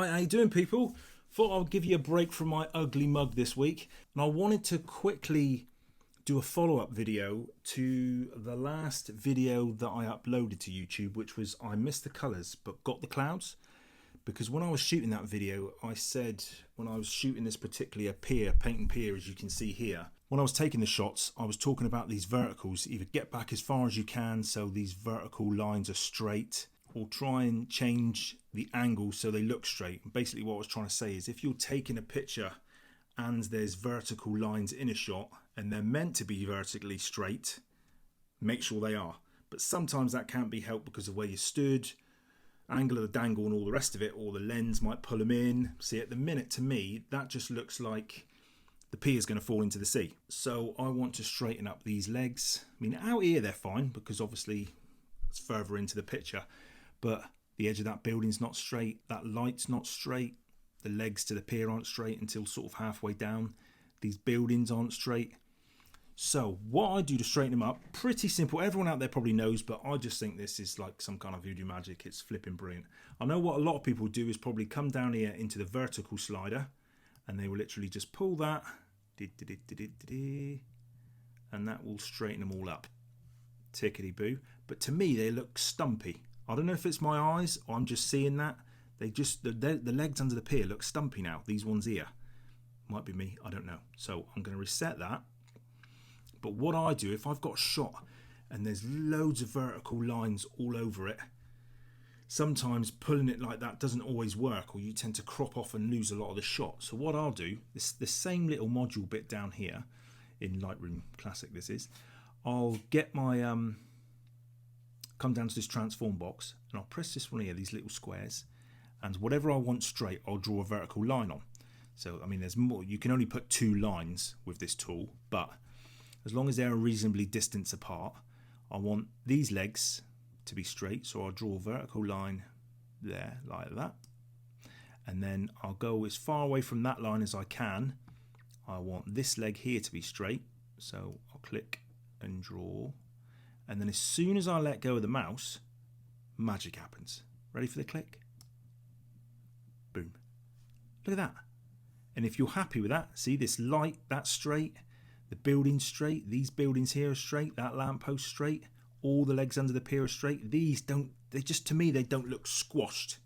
Right, how you doing, people? Thought I'll give you a break from my ugly mug this week, and I wanted to quickly do a follow-up video to the last video that I uploaded to YouTube, which was I missed the colours but got the clouds. Because when I was shooting that video, I said, when I was shooting this particular pier, painting pier, as you can see here, when I was taking the shots, I was talking about these verticals. Either get back as far as you can so these vertical lines are straight, or try and change the angle so they look straight. Basically what I was trying to say is, if you're taking a picture and there's vertical lines in a shot and they're meant to be vertically straight, make sure they are. But sometimes that can't be helped because of where you stood, angle of the dangle and all the rest of it, or the lens might pull them in. See, at the minute, to me, that just looks like the pier is going to fall into the sea. So I want to straighten up these legs. I mean, out here they're fine because obviously it's further into the picture, but the edge of that building's not straight, that light's not straight, the legs to the pier aren't straight until sort of halfway down, these buildings aren't straight. So what I do to straighten them up, pretty simple. Everyone out there probably knows, but I just think this is like some kind of voodoo magic. It's flipping brilliant. I know what a lot of people do is probably come down here into the vertical slider, and they will literally just pull that, and that will straighten them all up. Tickety boo. But to me, they look stumpy. I don't know if it's my eyes or I'm just seeing that. They just, the legs under the pier look stumpy now. These ones here. Might be me, I don't know. So I'm going to reset that. But what I do, if I've got a shot and there's loads of vertical lines all over it, sometimes pulling it like that doesn't always work, or you tend to crop off and lose a lot of the shot. So what I'll do, the same little module bit down here, in Lightroom Classic this is, I'll get my, come down to this transform box, and I'll press this one here, these little squares, and whatever I want straight, I'll draw a vertical line on. So, I mean, there's more, you can only put 2 lines with this tool, but as long as they're reasonably distance apart, I want these legs to be straight, so I'll draw a vertical line there, like that. And then I'll go as far away from that line as I can. I want this leg here to be straight, so I'll click and draw. And then as soon as I let go of the mouse, magic happens. Ready for the click? Boom. Look at that. And if you're happy with that, see this light, that's straight. The building's straight, these buildings here are straight, that lamppost straight, all the legs under the pier are straight. These don't, they just, to me, they don't look squashed.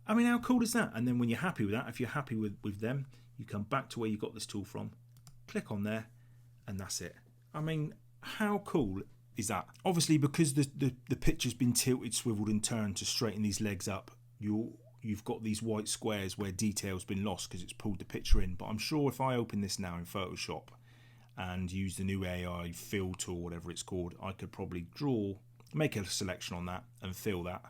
I mean, how cool is that? And then when you're happy with that, if you're happy with them, you come back to where you got this tool from, click on there, and that's it. I mean, how cool is that? Obviously, because the picture's been tilted, swiveled and turned to straighten these legs up, you've got these white squares where detail's been lost because it's pulled the picture in. But I'm sure if I open this now in Photoshop and use the new AI fill tool, whatever it's called, I could probably make a selection on that and fill that.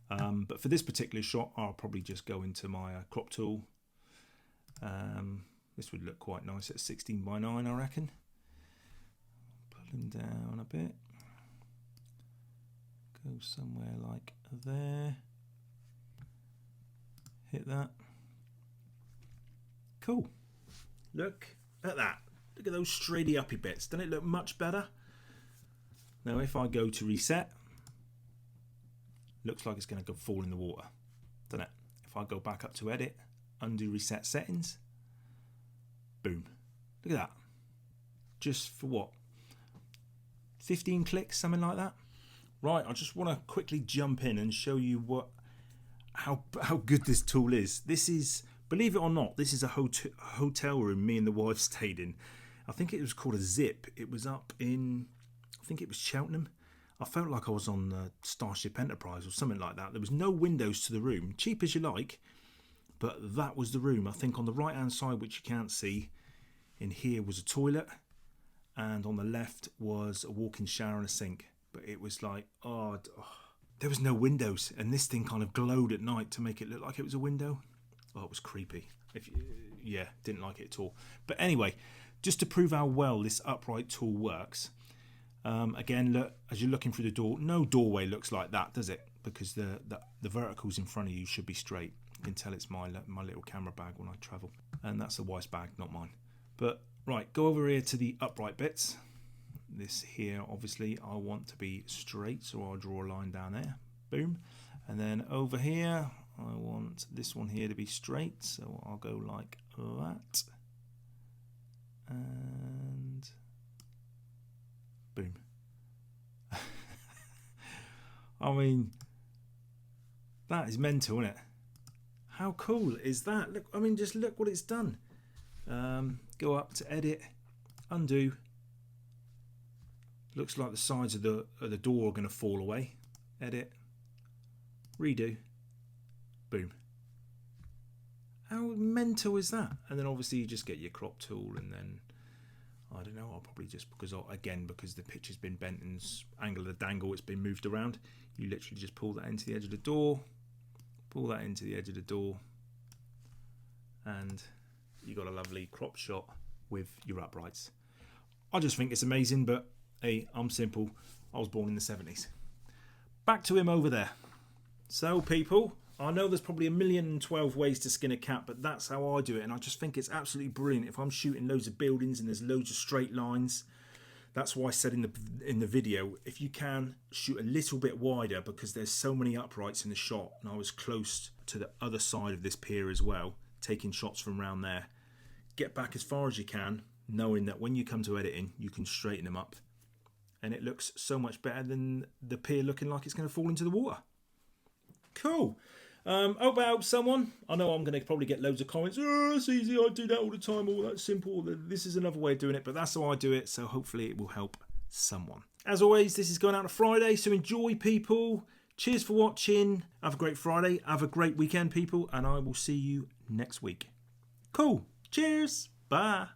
But for this particular shot, I'll probably just go into my crop tool. This would look quite nice at 16:9, I reckon. Pull him down a bit. Go somewhere like there. Hit that. Cool. Look at that. Look at those straighty uppy bits. Doesn't it look much better? Now if I go to reset, looks like it's going to go fall in the water, doesn't it? If I go back up to edit, undo reset settings, boom. Look at that. Just for what? 15 clicks, something like that? Right, I just want to quickly jump in and show you how good this tool is. This is, believe it or not, this is a hotel room me and the wife stayed in. I think it was called a Zip. It was up in, I think it was Cheltenham. I felt like I was on Starship Enterprise or something like that. There was no windows to the room, cheap as you like, but that was the room. I think on the right hand side, which you can't see, in here was a toilet, and on the left was a walk-in shower and a sink. But it was like, there was no windows, and this thing kind of glowed at night to make it look like it was a window. Oh, it was creepy. Yeah, didn't like it at all. But anyway, just to prove how well this upright tool works, again, look, as you're looking through the door, no doorway looks like that, does it? Because the verticals in front of you should be straight. You can tell it's my little camera bag when I travel, and that's the wife's bag, not mine. But right, go over here to the upright bits. This here, obviously, I want to be straight, so I'll draw a line down there. Boom. And then over here, I want this one here to be straight, so I'll go like that. And boom. I mean, that is mental, isn't it? How cool is that? Look, I mean, just look what it's done. Go up to edit, undo. Looks like the sides of the door are going to fall away. Edit, redo, boom. How mental is that? And then obviously you just get your crop tool, and then I don't know, I'll probably just, because the picture's been bent and angle of the dangle, it's been moved around, you literally just pull that into the edge of the door, pull that into the edge of the door, and you got a lovely crop shot with your uprights. I just think it's amazing, but hey, I'm simple. I was born in the 70s. Back to him over there. So people, I know there's probably 1,012 ways to skin a cat, but that's how I do it, and I just think it's absolutely brilliant. If I'm shooting loads of buildings and there's loads of straight lines, that's why I said in the video, if you can, shoot a little bit wider, because there's so many uprights in the shot, and I was close to the other side of this pier as well, taking shots from around there. Get back as far as you can, knowing that when you come to editing, you can straighten them up, and it looks so much better than the pier looking like it's going to fall into the water. Cool. Hope that helps someone. I know I'm going to probably get loads of comments. Oh, it's easy, I do that all the time, all that simple. This is another way of doing it, but that's how I do it, so hopefully it will help someone. As always, this is going out on Friday, so enjoy, people. Cheers for watching. Have a great Friday. Have a great weekend, people, and I will see you next week. Cool. Cheers. Bye.